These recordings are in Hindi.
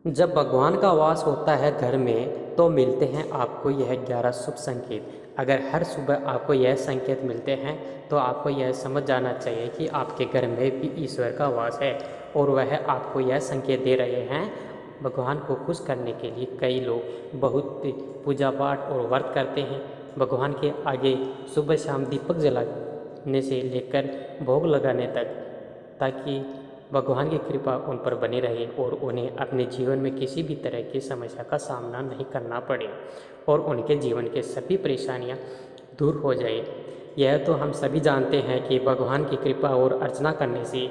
जब भगवान का वास होता है घर में तो मिलते हैं आपको यह 11 शुभ संकेत। अगर हर सुबह आपको यह संकेत मिलते हैं तो आपको यह समझ जाना चाहिए कि आपके घर में भी ईश्वर का वास है और वह आपको यह संकेत दे रहे हैं। भगवान को खुश करने के लिए कई लोग बहुत पूजा पाठ और व्रत करते हैं। भगवान के आगे सुबह शाम दीपक जलाने से लेकर भोग लगाने तक, ताकि भगवान की कृपा उन पर बनी रहे और उन्हें अपने जीवन में किसी भी तरह की समस्या का सामना नहीं करना पड़े और उनके जीवन के सभी परेशानियां दूर हो जाए। यह तो हम सभी जानते हैं कि भगवान की कृपा और अर्चना करने से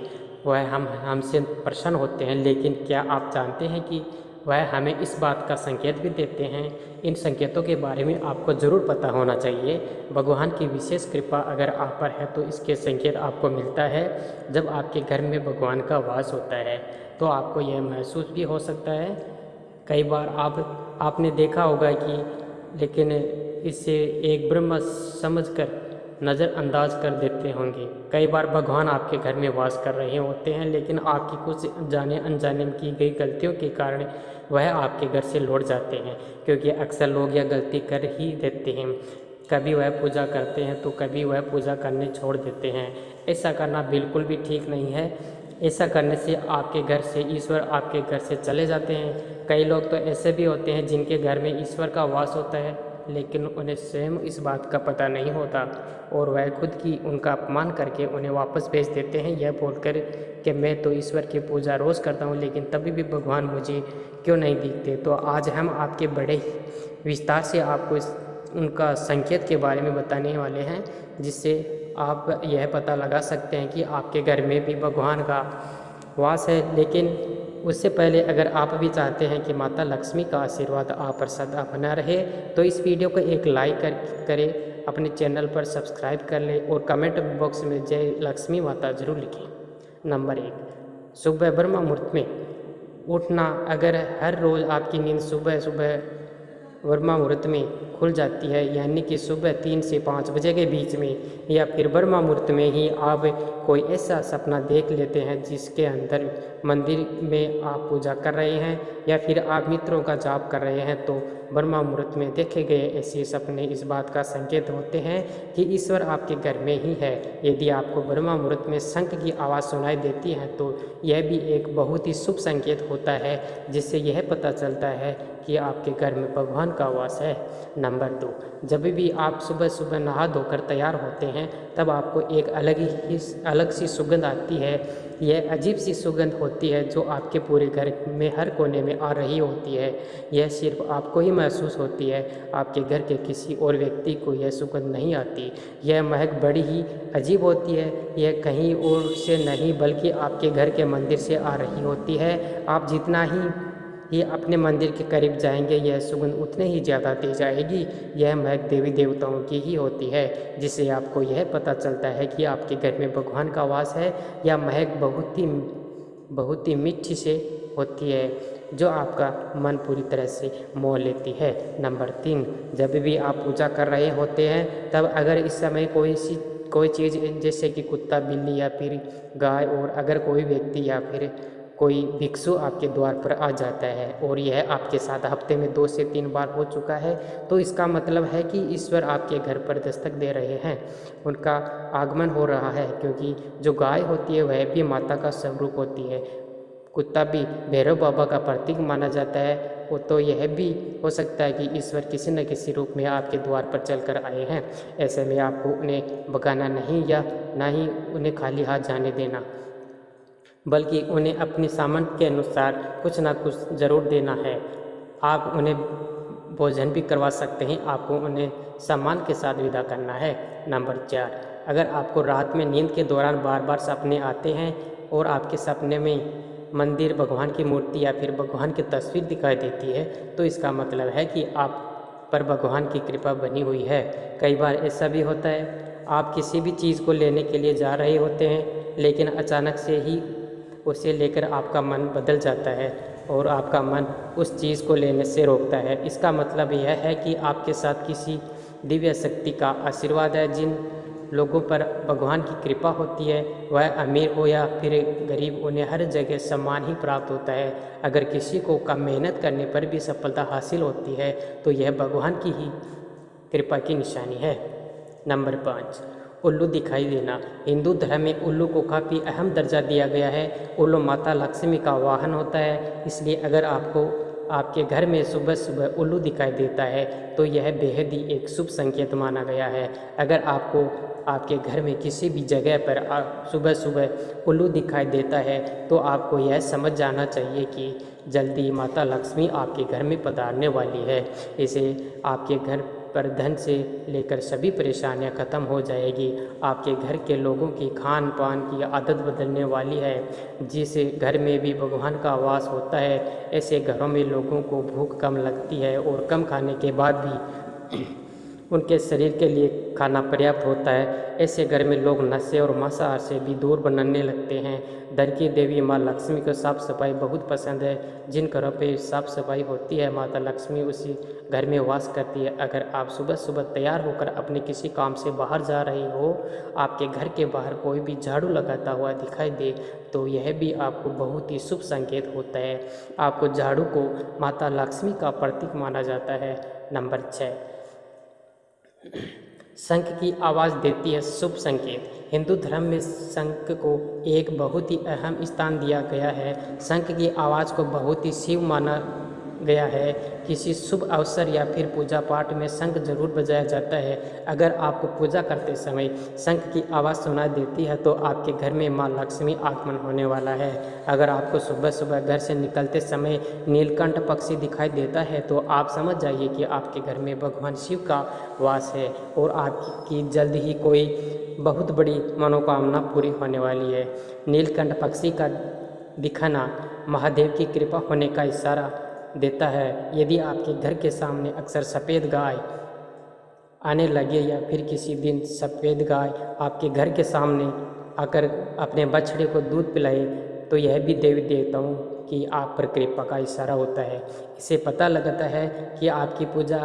वह हमसे प्रसन्न होते हैं, लेकिन क्या आप जानते हैं कि वह हमें इस बात का संकेत भी देते हैं। इन संकेतों के बारे में आपको ज़रूर पता होना चाहिए। भगवान की विशेष कृपा अगर आप पर है तो इसके संकेत आपको मिलता है। जब आपके घर में भगवान का वास होता है तो आपको यह महसूस भी हो सकता है। कई बार आपने देखा होगा कि लेकिन इसे एक ब्रह्म समझकर नज़रअंदाज कर देते होंगे। कई बार भगवान आपके घर में वास कर रहे होते हैं, लेकिन आपकी कुछ जाने अनजाने में की गई गलतियों के कारण वह आपके घर से लौट जाते हैं, क्योंकि अक्सर लोग यह गलती कर ही देते हैं। कभी वह पूजा करते हैं तो कभी वह पूजा करने छोड़ देते हैं। ऐसा करना बिल्कुल भी ठीक नहीं है। ऐसा करने से आपके घर से ईश्वर आपके घर से चले जाते हैं। कई लोग तो ऐसे भी होते हैं जिनके घर में ईश्वर का वास होता है, लेकिन उन्हें स्वयं इस बात का पता नहीं होता और वह खुद की उनका अपमान करके उन्हें वापस भेज देते हैं, यह बोलकर कि मैं तो ईश्वर की पूजा रोज़ करता हूँ लेकिन तभी भी भगवान मुझे क्यों नहीं दिखते। तो आज हम आपके बड़े ही विस्तार से आपको उनका संकेत के बारे में बताने वाले हैं, जिससे आप यह पता लगा सकते हैं कि आपके घर में भी भगवान का वास है। लेकिन उससे पहले अगर आप भी चाहते हैं कि माता लक्ष्मी का आशीर्वाद आप पर सदा बना रहे तो इस वीडियो को एक लाइक करें, अपने चैनल पर सब्सक्राइब कर लें और कमेंट बॉक्स में जय लक्ष्मी माता जरूर लिखें। नंबर 1, सुबह ब्रह्म मुहूर्त में उठना। अगर हर रोज़ आपकी नींद सुबह सुबह ब्रह्म मुहूर्त में खुल जाती है, यानी कि सुबह 3 से 5 बजे के बीच में, या फिर ब्रह्म मुहूर्त में ही आप कोई ऐसा सपना देख लेते हैं जिसके अंदर मंदिर में आप पूजा कर रहे हैं या फिर आप मित्रों का जाप कर रहे हैं, तो ब्रह्म मुहूर्त में देखे गए ऐसे सपने इस बात का संकेत होते हैं कि ईश्वर आपके घर में ही है। यदि आपको ब्रह्म मुहूर्त में शंख की आवाज़ सुनाई देती है तो यह भी एक बहुत ही शुभ संकेत होता है, जिससे यह पता चलता है कि आपके घर में भगवान का वास है। नंबर 2, जब भी आप सुबह सुबह नहा धोकर तैयार होते हैं तब आपको एक अलग सी सुगंध आती है। यह अजीब सी सुगंध होती है जो आपके पूरे घर में हर कोने में आ रही होती है। यह सिर्फ आपको ही महसूस होती है, आपके घर के किसी और व्यक्ति को यह सुगंध नहीं आती। यह महक बड़ी ही अजीब होती है। यह कहीं और से नहीं बल्कि आपके घर के मंदिर से आ रही होती है। आप जितना ही ये अपने मंदिर के करीब जाएंगे यह सुगंध उतने ही ज़्यादा तेज आएगी। यह महक देवी देवताओं की ही होती है, जिससे आपको यह पता चलता है कि आपके घर में भगवान का वास है। यह महक बहुत ही मीठी से होती है जो आपका मन पूरी तरह से मोह लेती है। नंबर 3, जब भी आप पूजा कर रहे होते हैं तब अगर इस समय कोई चीज़ जैसे कि कुत्ता, बिल्ली या फिर गाय, और अगर कोई व्यक्ति या फिर कोई भिक्षु आपके द्वार पर आ जाता है और यह आपके साथ हफ्ते में 2 से 3 बार हो चुका है, तो इसका मतलब है कि ईश्वर आपके घर पर दस्तक दे रहे हैं, उनका आगमन हो रहा है। क्योंकि जो गाय होती है वह भी माता का स्वरूप होती है, कुत्ता भी भैरव बाबा का प्रतीक माना जाता है। वो तो यह भी हो सकता है कि ईश्वर किसी न किसी रूप में आपके द्वार पर चलकर आए हैं। ऐसे में आपको उन्हें भगाना नहीं या ना ही उन्हें खाली हाथ जाने देना, बल्कि उन्हें अपने सामर्थ्य के अनुसार कुछ ना कुछ ज़रूर देना है। आप उन्हें भोजन भी करवा सकते हैं, आपको उन्हें सम्मान के साथ विदा करना है। नंबर 4, अगर आपको रात में नींद के दौरान बार बार सपने आते हैं और आपके सपने में मंदिर, भगवान की मूर्ति या फिर भगवान की तस्वीर दिखाई देती है, तो इसका मतलब है कि आप पर भगवान की कृपा बनी हुई है। कई बार ऐसा भी होता है, आप किसी भी चीज़ को लेने के लिए जा रहे होते हैं लेकिन अचानक से ही उसे लेकर आपका मन बदल जाता है और आपका मन उस चीज़ को लेने से रोकता है। इसका मतलब यह है कि आपके साथ किसी दिव्य शक्ति का आशीर्वाद है। लोगों पर भगवान की कृपा होती है, वह अमीर हो या फिर गरीब, उन्हें हर जगह सम्मान ही प्राप्त होता है। अगर किसी को कम मेहनत करने पर भी सफलता हासिल होती है तो यह भगवान की ही कृपा की निशानी है। नंबर 5, उल्लू दिखाई देना। हिंदू धर्म में उल्लू को काफ़ी अहम दर्जा दिया गया है। उल्लू माता लक्ष्मी का वाहन होता है, इसलिए अगर आपको आपके घर में सुबह सुबह उल्लू दिखाई देता है तो यह बेहद ही एक शुभ संकेत माना गया है। अगर आपको आपके घर में किसी भी जगह पर सुबह सुबह उल्लू दिखाई देता है तो आपको यह समझ जाना चाहिए कि जल्दी माता लक्ष्मी आपके घर में पधारने वाली है। इसे आपके घर पर धन से लेकर सभी परेशानियां खत्म हो जाएगी। आपके घर के लोगों की खान पान की आदत बदलने वाली है। जिस घर में भी भगवान का वास होता है, ऐसे घरों में लोगों को भूख कम लगती है और कम खाने के बाद भी उनके शरीर के लिए खाना पर्याप्त होता है। ऐसे घर में लोग नशे और मांसाहार से भी दूर बनने लगते हैं। धन की देवी माँ लक्ष्मी को साफ सफाई बहुत पसंद है। जिन घरों पे साफ सफाई होती है, माता लक्ष्मी उसी घर में वास करती है। अगर आप सुबह सुबह तैयार होकर अपने किसी काम से बाहर जा रहे हो, आपके घर के बाहर कोई भी झाड़ू लगाता हुआ दिखाई दे तो यह भी आपको बहुत ही शुभ संकेत होता है। आपको झाड़ू को माता लक्ष्मी का प्रतीक माना जाता है। नंबर 6, शंख की आवाज़ देती है शुभ संकेत। हिंदू धर्म में शंख को एक बहुत ही अहम स्थान दिया गया है। शंख की आवाज़ को बहुत ही शुभ माना गया है। किसी शुभ अवसर या फिर पूजा पाठ में शंख जरूर बजाया जाता है। अगर आपको पूजा करते समय शंख की आवाज़ सुनाई देती है तो आपके घर में माँ लक्ष्मी आगमन होने वाला है। अगर आपको सुबह सुबह घर से निकलते समय नीलकंठ पक्षी दिखाई देता है तो आप समझ जाइए कि आपके घर में भगवान शिव का वास है और आपकी जल्द ही कोई बहुत बड़ी मनोकामना पूरी होने वाली है। नीलकंठ पक्षी का दिखाना महादेव की कृपा होने का इशारा देता है। यदि आपके घर के सामने अक्सर सफ़ेद गाय आने लगे या फिर किसी दिन सफ़ेद गाय आपके घर के सामने आकर अपने बछड़े को दूध पिलाए तो यह भी देवी देवताओं की आप पर कृपा का इशारा होता है। इससे पता लगता है कि आपकी पूजा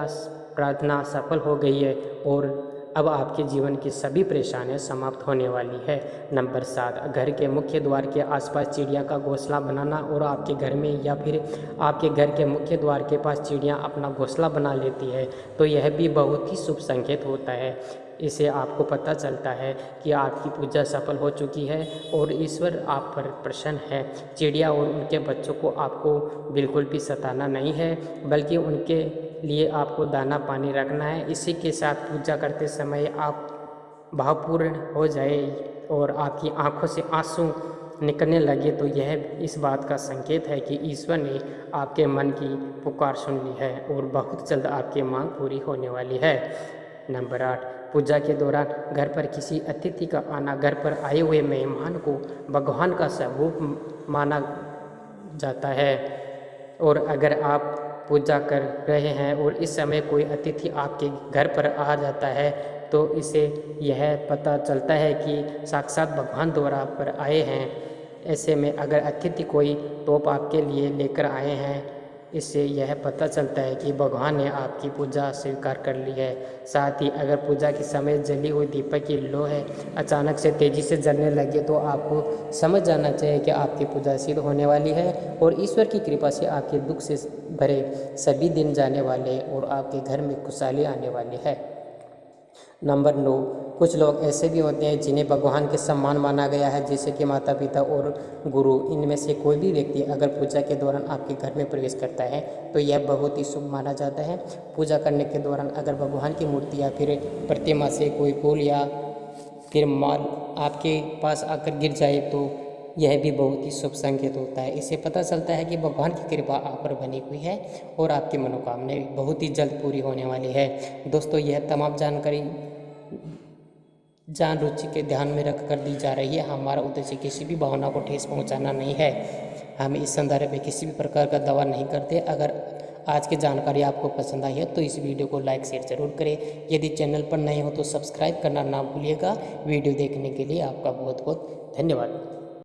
प्रार्थना सफल हो गई है और अब आपके जीवन की सभी परेशानियां समाप्त होने वाली है। नंबर 7, घर के मुख्य द्वार के आसपास चिड़िया का घोंसला बनाना और आपके घर में या फिर आपके घर के मुख्य द्वार के पास चिड़िया अपना घोंसला बना लेती है तो यह भी बहुत ही शुभ संकेत होता है। इससे आपको पता चलता है कि आपकी पूजा सफल हो चुकी है और ईश्वर आप पर प्रसन्न है। चिड़िया और उनके बच्चों को आपको बिल्कुल भी सताना नहीं है, बल्कि उनके लिए आपको दाना पानी रखना है। इसी के साथ पूजा करते समय आप भावपूर्ण हो जाए और आपकी आंखों से आंसू निकलने लगे तो यह इस बात का संकेत है कि ईश्वर ने आपके मन की पुकार सुन ली है और बहुत जल्द आपकी मांग पूरी होने वाली है। नंबर 8, पूजा के दौरान घर पर किसी अतिथि का आना घर पर आए हुए मेहमान को भगवान का स्वरूप माना जाता है। और अगर आप पूजा कर रहे हैं और इस समय कोई अतिथि आपके घर पर आ जाता है तो इसे यह पता चलता है कि साक्षात भगवान द्वारा आप पर आए हैं। ऐसे में अगर अतिथि कोई तोप आपके लिए लेकर आए हैं, इससे यह पता चलता है कि भगवान ने आपकी पूजा स्वीकार कर ली है। साथ ही अगर पूजा के समय जली हुई दीपक की लोह अचानक से तेज़ी से जलने लगे तो आपको समझ जाना चाहिए कि आपकी पूजा सिद्ध होने वाली है और ईश्वर की कृपा से आपके दुख से भरे सभी दिन जाने वाले और आपके घर में खुशहाली आने वाली है। नंबर 9, कुछ लोग ऐसे भी होते हैं जिन्हें भगवान के सम्मान माना गया है, जैसे कि माता पिता और गुरु। इनमें से कोई भी व्यक्ति अगर पूजा के दौरान आपके घर में प्रवेश करता है तो यह बहुत ही शुभ माना जाता है। पूजा करने के दौरान अगर भगवान की मूर्ति या फिर प्रतिमा से कोई फूल या फिर माल आपके पास आकर गिर जाए तो यह भी बहुत ही शुभ संकेत होता है। इससे पता चलता है कि भगवान की कृपा आप पर बनी हुई है और आपकी मनोकामनाएं बहुत ही जल्द पूरी होने वाली है। दोस्तों, यह तमाम जानकारी जान रुचि के ध्यान में रख कर दी जा रही है। हमारा उद्देश्य किसी भी भावना को ठेस पहुंचाना नहीं है। हम इस संदर्भ में किसी भी प्रकार का दावा नहीं करते। अगर आज की जानकारी आपको पसंद आई है तो इस वीडियो को लाइक शेयर जरूर करें। यदि चैनल पर नए हो तो सब्सक्राइब करना ना भूलिएगा। वीडियो देखने के लिए आपका बहुत बहुत धन्यवाद।